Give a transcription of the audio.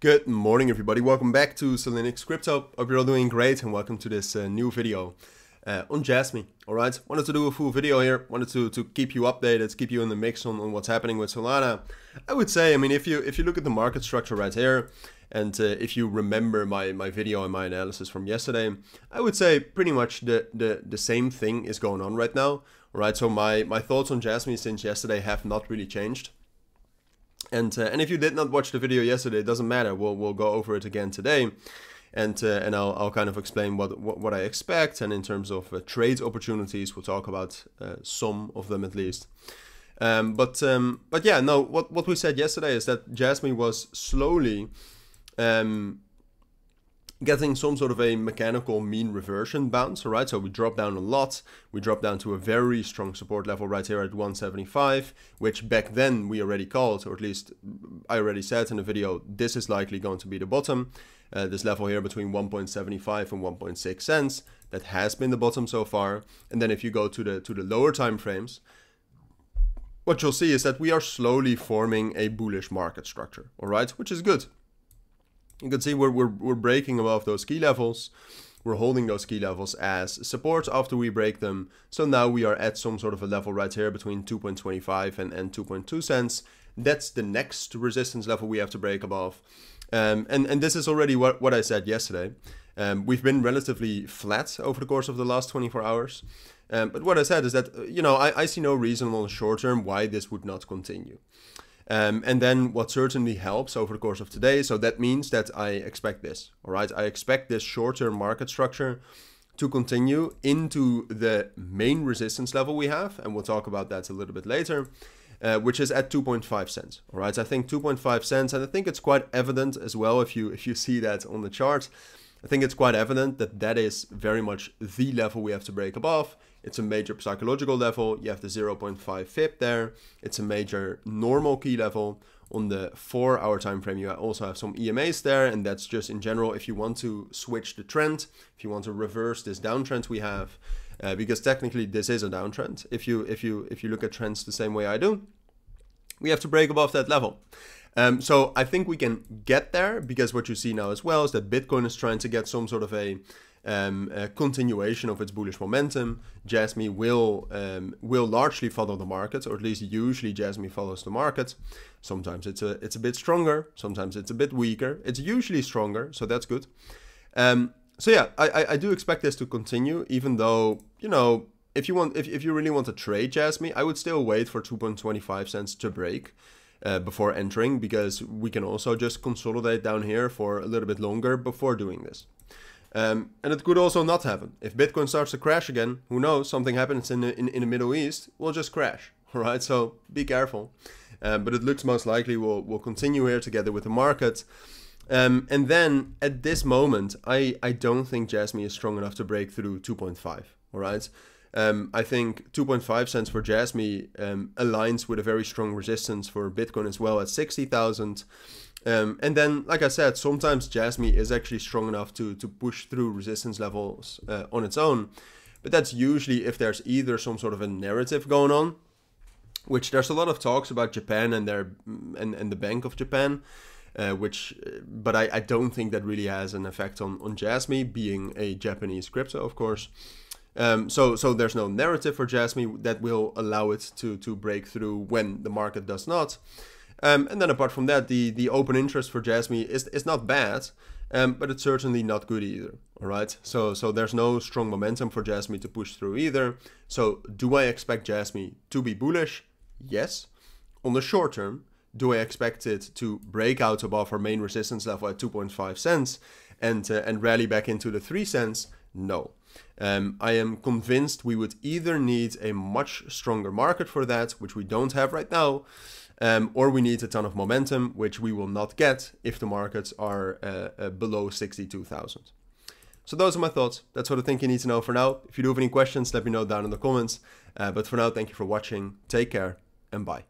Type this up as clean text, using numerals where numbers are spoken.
Good morning, everybody. Welcome back to Cilinix Crypto. Hope you're all doing great, and welcome to this new video on Jasmy. All right, wanted to do a full video here. Wanted to keep you updated, keep you in the mix on what's happening with Solana. I would say, I mean, if you look at the market structure right here, and if you remember my video and my analysis from yesterday, I would say pretty much the same thing is going on right now. All right, so my thoughts on Jasmy since yesterday have not really changed. And if you did not watch the video yesterday, it doesn't matter. We'll go over it again today, and I'll kind of explain what I expect. And in terms of trade opportunities, we'll talk about some of them at least. But yeah, no. What we said yesterday is that Jasmy was slowly getting some sort of a mechanical mean reversion bounce, all right? So we dropped down a lot. We dropped down to a very strong support level right here at 175, which back then we already called, or at least I already said in the video, this is likely going to be the bottom. This level here between 1.75 and 1.6 cents, that has been the bottom so far. And then if you go to the lower time frames, what you'll see is that we are slowly forming a bullish market structure, all right? Which is good. You can see we're breaking above those key levels. We're holding those key levels as support after we break them. So now we are at some sort of a level right here between 2.25 and 2.2 cents. That's the next resistance level we have to break above. And this is already what I said yesterday. We've been relatively flat over the course of the last 24 hours. But what I said is that, you know, I see no reason on the short term why this would not continue. And then what certainly helps over the course of today, so that means that I expect this, all right? I expect this short-term market structure to continue into the main resistance level we have, and we'll talk about that a little bit later, which is at 2.5 cents, all right? I think 2.5 cents, and I think it's quite evident as well if you see that on the chart. I think it's quite evident that that is very much the level we have to break above. It's a major psychological level. You have the 0.5 FIB there. It's a major normal key level. On the 4-hour time frame, you also have some EMAs there, and that's just in general if you want to switch the trend, if you want to reverse this downtrend we have, because technically this is a downtrend. If you look at trends the same way I do, we have to break above that level. So I think we can get there, because what you see now as well is that Bitcoin is trying to get some sort of a continuation of its bullish momentum. Jasmy will largely follow the market, or at least usually Jasmy follows the market. Sometimes it's a bit stronger, sometimes it's a bit weaker. It's usually stronger, so that's good. So yeah, I do expect this to continue, even though, you know, if you really want to trade Jasmy, I would still wait for 2.25 cents to break before entering, because we can also just consolidate down here for a little bit longer before doing this. And it could also not happen. If Bitcoin starts to crash again, who knows, something happens in the Middle East, we'll just crash, all right? So be careful. But it looks most likely we'll continue here together with the market. And then at this moment, I don't think Jasmy is strong enough to break through 2.5, all right? I think 2.5 cents for Jasmy aligns with a very strong resistance for Bitcoin as well at 60,000. And then, like I said, sometimes Jasmy is actually strong enough to push through resistance levels on its own. But that's usually if there's either some sort of a narrative going on, which there's a lot of talks about Japan and the Bank of Japan, but I don't think that really has an effect on Jasmy, being a Japanese crypto, of course. So there's no narrative for Jasmy that will allow it to break through when the market does not. And then apart from that, the open interest for Jasmy is not bad, but it's certainly not good either, all right? So there's no strong momentum for Jasmy to push through either. So do I expect Jasmy to be bullish? Yes. On the short term, do I expect it to break out above our main resistance level at 2.5 cents and rally back into the 3 cents? No. I am convinced we would either need a much stronger market for that, which we don't have right now, or we need a ton of momentum, which we will not get if the markets are below 62,000. So those are my thoughts. That's what I think you need to know for now. If you do have any questions, let me know down in the comments. But for now, thank you for watching. Take care and bye.